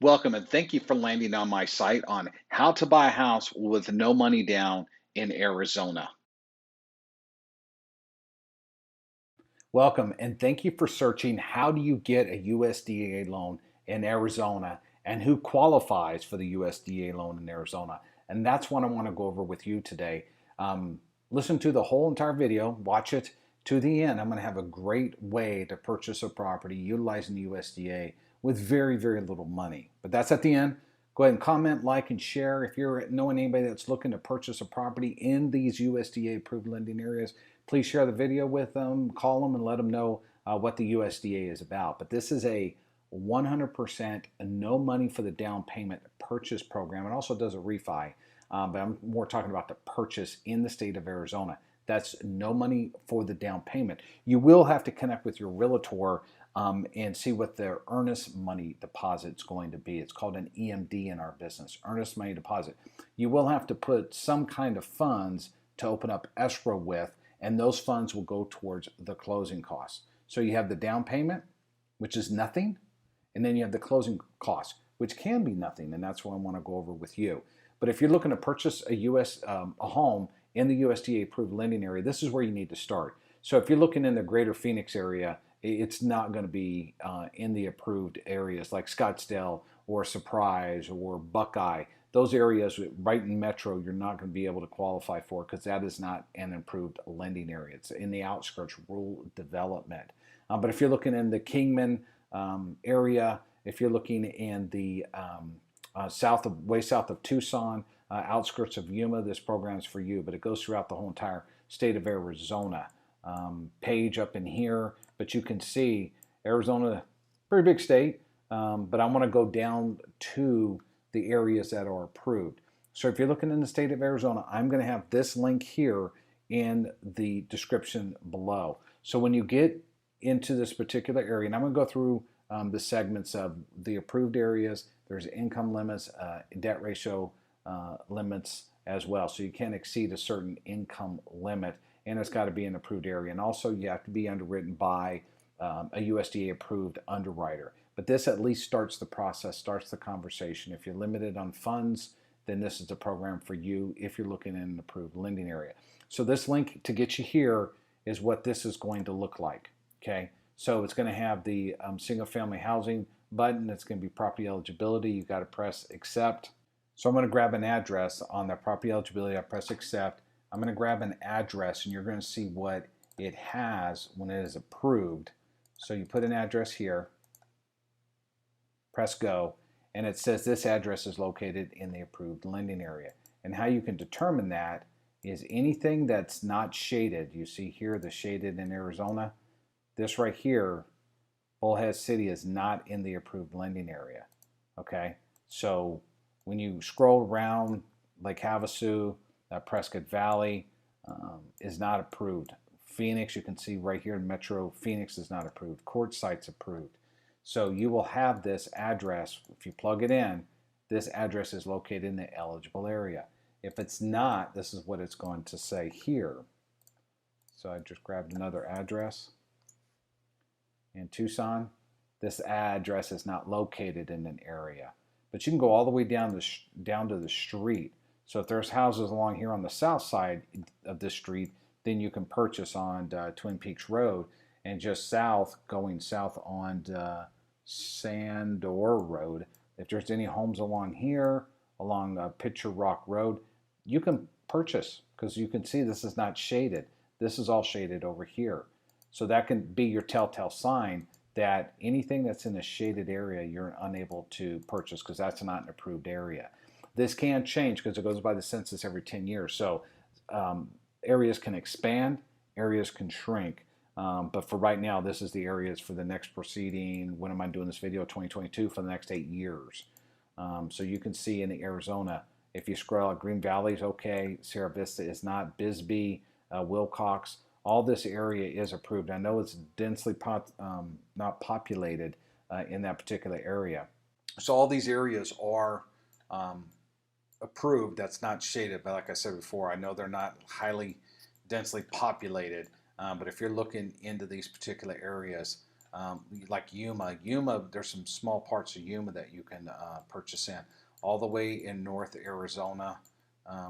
Welcome and thank you for landing on my site on how to buy a house with no money down in Arizona. Welcome and thank you for searching how do you get a USDA loan in Arizona and who qualifies for the USDA loan in Arizona. And that's what I want to go over with you today. Listen to the whole entire video, watch it to the end. I'm going to have a great way to purchase a property utilizing the USDA with very, very little money. But that's at the end. Go ahead and comment, like, and share. If you're knowing anybody that's looking to purchase a property in these USDA approved lending areas, please share the video with them, call them, and let them know what the USDA is about. But this is a 100% no money for the down payment purchase program. It also does a refi, but I'm more talking about the purchase in the state of Arizona. That's no money for the down payment. You will have to connect with your realtor and see what their earnest money deposit is going to be. It's called an EMD in our business, earnest money deposit. You will have to put some kind of funds to open up escrow with, and those funds will go towards the closing costs. So you have the down payment, which is nothing, and then you have the closing costs, which can be nothing, and that's what I want to go over with you. But if you're looking to purchase a home in the USDA approved lending area, this is where you need to start. So if you're looking in the greater Phoenix area, it's not going to be in the approved areas like Scottsdale or Surprise or Buckeye. Those areas right in Metro, you're not going to be able to qualify for because that is not an approved lending area. It's in the outskirts, rural development. But if you're looking in the Kingman area, if you're looking in the way south of Tucson, outskirts of Yuma, this program is for you. But it goes throughout the whole entire state of Arizona. Page up in here, but you can see Arizona, pretty big state. But I want to go down to the areas that are approved. So if you're looking in the state of Arizona, I'm going to have this link here in the description below. So when you get into this particular area, and I'm going to go through the segments of the approved areas, there's income limits, debt ratio limits as well. So you can't exceed a certain income limit, and it's got to be an approved area. And also you have to be underwritten by a USDA approved underwriter. But this at least starts the process, starts the conversation. If you're limited on funds, then this is the program for you if you're looking in an approved lending area. So this link to get you here is what this is going to look like. Okay, so it's going to have the single family housing button. It's going to be property eligibility. You got to press accept. So I'm going to grab an address on the property eligibility. I press accept. I'm going to grab an address, and you're going to see what it has when it is approved. So you put an address here, press go, and it says this address is located in the approved lending area. And how you can determine that is anything that's not shaded. You see here the shaded in Arizona. This right here, Bullhead City, is not in the approved lending area. Okay, so when you scroll around, Lake Havasu, Prescott Valley is not approved. Phoenix, you can see right here in Metro, Phoenix is not approved. Quartzsite's approved. So you will have this address. If you plug it in, this address is located in the eligible area. If it's not, this is what it's going to say here. So I just grabbed another address. In Tucson, this address is not located in an area. But you can go all the way down to the street. So if there's houses along here on the south side of this street, then you can purchase on Twin Peaks Road, and just south, going south on Sandor Road. If there's any homes along here, along Pitcher Rock Road, you can purchase, because you can see this is not shaded. This is all shaded over here. So that can be your telltale sign that anything that's in a shaded area you're unable to purchase because that's not an approved area. This can change because it goes by the census every 10 years. So areas can expand, areas can shrink. But for right now, this is the areas for the next proceeding. When am I doing this video? 2022, for the next 8 years. So you can see in Arizona, if you scroll out, Green Valley is okay. Sierra Vista is not. Bisbee, Wilcox, all this area is approved. I know it's densely not populated in that particular area. So all these areas are approved. That's not shaded, but like I said before, I know they're not highly densely populated. But if you're looking into these particular areas, like Yuma. Yuma, there's some small parts of Yuma that you can purchase in. All the way in North Arizona,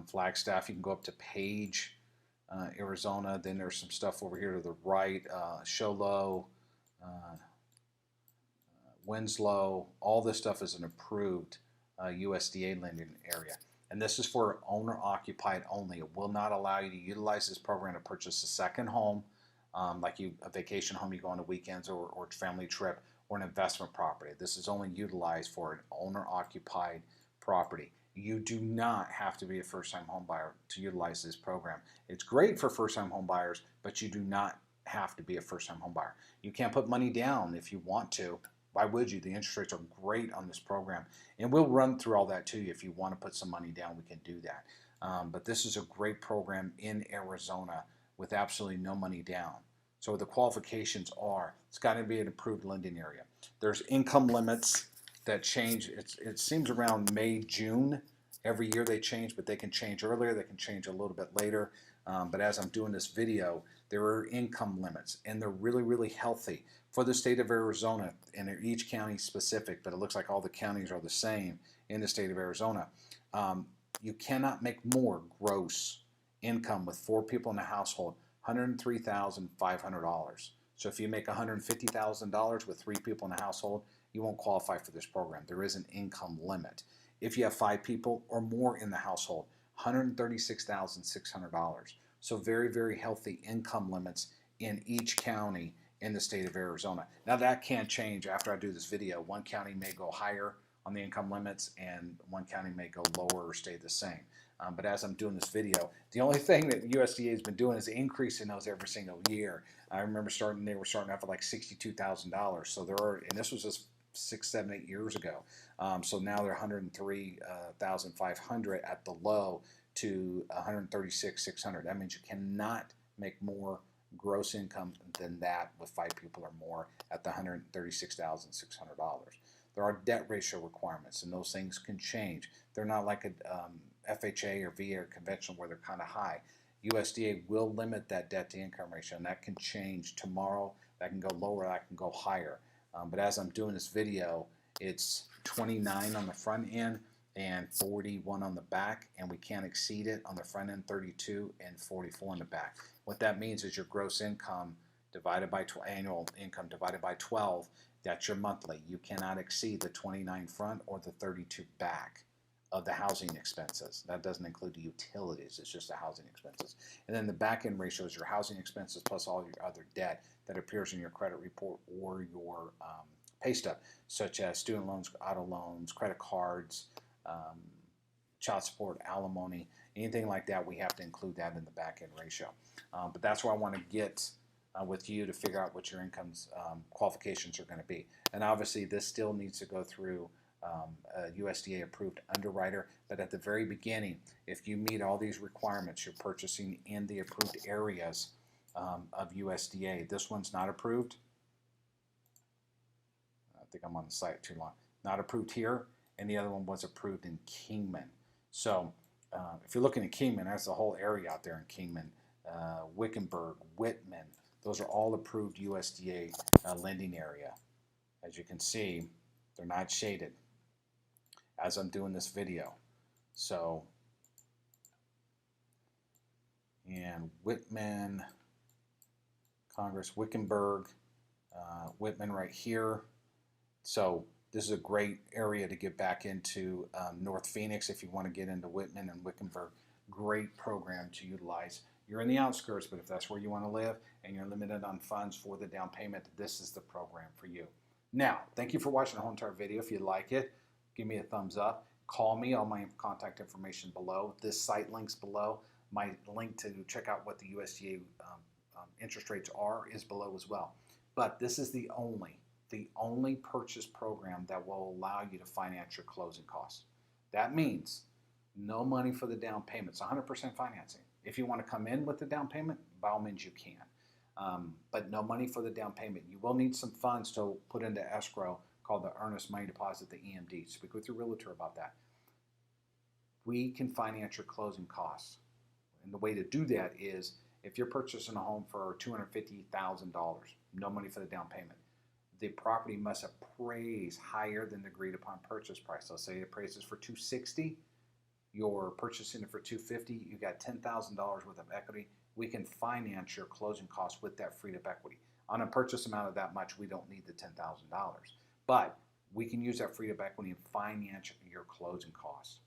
Flagstaff, you can go up to Page, Arizona. Then there's some stuff over here to the right, Show Low, Winslow. All this stuff is an approved USDA lending area. And this is for owner occupied only. It will not allow you to utilize this program to purchase a second home, like a vacation home you go on the weekends, or family trip, or an investment property. This is only utilized for an owner occupied property. You do not have to be a first time home buyer to utilize this program. It's great for first time home buyers, but you do not have to be a first time home buyer. You can't put money down if you want to. Why would you? The interest rates are great on this program. And we'll run through all that to you. If you want to put some money down, we can do that. But this is a great program in Arizona with absolutely no money down. So the qualifications are, it's got to be an approved lending area. There's income limits that change. It seems around May, June. Every year they change, but they can change earlier. They can change a little bit later. But as I'm doing this video, there are income limits, and they're really, really healthy for the state of Arizona, and they're each county specific, but it looks like all the counties are the same in the state of Arizona. You cannot make more gross income with 4 people in a household, $103,500. So if you make $150,000 with 3 people in a household, you won't qualify for this program. There is an income limit. If you have 5 people or more in the household, $136,600. So very, very healthy income limits in each county in the state of Arizona. Now that can change after I do this video. One county may go higher on the income limits, and one county may go lower or stay the same. But as I'm doing this video, the only thing that USDA has been doing is increasing those every single year. I remember they were starting off at like $62,000. So and this was just 6, 7, 8 years ago. So now they're $103,500 at the low to $136,600. That means you cannot make more gross income than that with 5 people or more at the $136,600. There are debt ratio requirements, and those things can change. They're not like a FHA or VA or conventional where they're kind of high. USDA will limit that debt to income ratio, and that can change tomorrow. That can go lower, that can go higher. But as I'm doing this video, it's 29 on the front end and 41 on the back, and we can't exceed it on the front end, 32 and 44 on the back. What that means is your gross income divided by annual income divided by 12, that's your monthly. You cannot exceed the 29 front or the 32 back of the housing expenses. That doesn't include the utilities, it's just the housing expenses. And then the back end ratio is your housing expenses plus all your other debt that appears in your credit report or your pay stub, such as student loans, auto loans, credit cards, child support, alimony, anything like that. We have to include that in the back end ratio. But that's where I want to get with you to figure out what your income's qualifications are going to be. And obviously this still needs to go through a USDA approved underwriter, but at the very beginning, if you meet all these requirements, you're purchasing in the approved areas of USDA. This one's not approved. I think I'm on the site too long. Not approved here, and the other one was approved in Kingman. So if you're looking at Kingman, that's the whole area out there in Kingman, Wickenburg, Whitman. Those are all approved USDA lending area. As you can see, they're not shaded as I'm doing this video. So, and Whitman, Congress, Wickenburg, Whitman right here. So this is a great area to get back into. North Phoenix, if you want to get into Whitman and Wickenburg, great program to utilize. You're in the outskirts, but if that's where you want to live and you're limited on funds for the down payment, this is the program for you. Now, thank you for watching the whole entire video. If you like it, give me a thumbs up. Call me. All my contact information below. This site links below. My link to check out what the USDA interest rates are is below as well. But this is the only purchase program that will allow you to finance your closing costs. That means no money for the down payment. It's 100% financing. If you want to come in with the down payment, by all means you can. But no money for the down payment. You will need some funds to put into escrow called the earnest money deposit, the EMD. Speak with your realtor about that. We can finance your closing costs. And the way to do that is if you're purchasing a home for $250,000, no money for the down payment, the property must appraise higher than the agreed upon purchase price. Let's say it appraises for 260, you're purchasing it for 250, you got $10,000 worth of equity. We can finance your closing costs with that freed up equity. On a purchase amount of that much, we don't need the $10,000, but we can use that freed up equity and finance your closing costs.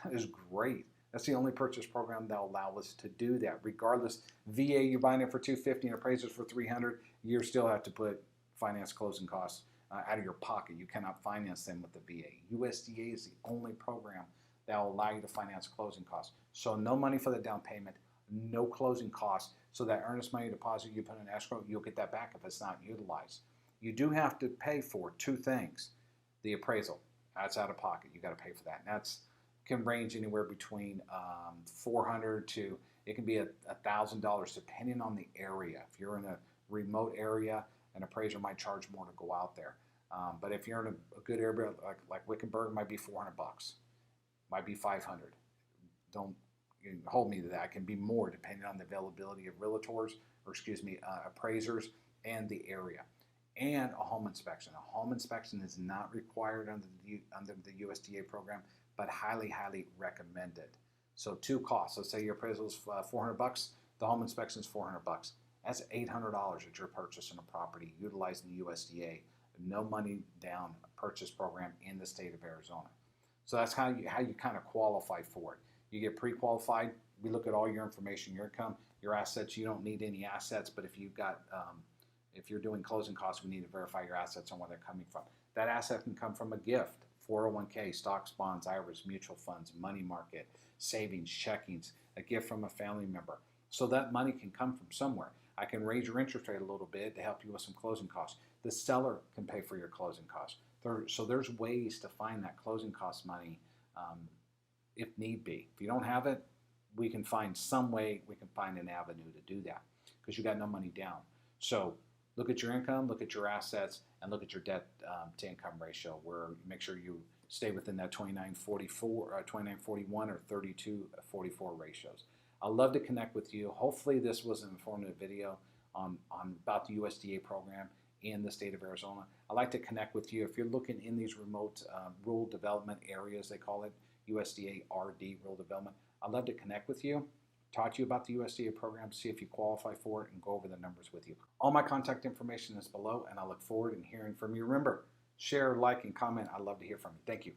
That is great. That's the only purchase program that will allow us to do that. Regardless, VA, you're buying it for 250 and appraisers for 300, you still have to put finance closing costs out of your pocket. You cannot finance them with the VA. USDA is the only program that will allow you to finance closing costs. So no money for the down payment, no closing costs. So that earnest money deposit you put in escrow, you'll get that back if it's not utilized. You do have to pay for two things. The appraisal, that's out of pocket. You got to pay for that. And that's can range anywhere between $400 to it can be $1,000 depending on the area. If you're in a remote area, an appraiser might charge more to go out there. But if you're in a good area like Wickenburg, it might be $400, might be $500. Don't hold me to that. It can be more depending on the availability of realtors, or appraisers, and the area. And a home inspection. A home inspection is not required under the USDA program, but highly, highly recommended. So two costs. Let's say your appraisal is $400. The home inspection is $400. That's $800 that you're purchasing a property utilizing the USDA. No money down purchase program in the state of Arizona. So that's how you kind of qualify for it. You get pre-qualified. We look at all your information, your income, your assets. You don't need any assets, but if you've got if you're doing closing costs, we need to verify your assets and where they're coming from. That asset can come from a gift, 401k, stocks, bonds, IRAs, mutual funds, money market, savings, checkings, a gift from a family member. So that money can come from somewhere. I can raise your interest rate a little bit to help you with some closing costs. The seller can pay for your closing costs. So there's ways to find that closing cost money if need be. If you don't have it, we can find some way, we can find an avenue to do that because you got no money down. So look at your income, look at your assets, and look at your debt to income ratio, where you make sure you stay within that 2944, 2941 or 3244 ratios. I'd love to connect with you. Hopefully this was an informative video on about the USDA program in the state of Arizona. I'd like to connect with you if you're looking in these remote rural development areas, they call it USDA RD, rural development. I'd love to connect with you, talk to you about the USDA program, see if you qualify for it, and go over the numbers with you. All my contact information is below, and I look forward to hearing from you. Remember, share, like, and comment. I'd love to hear from you. Thank you.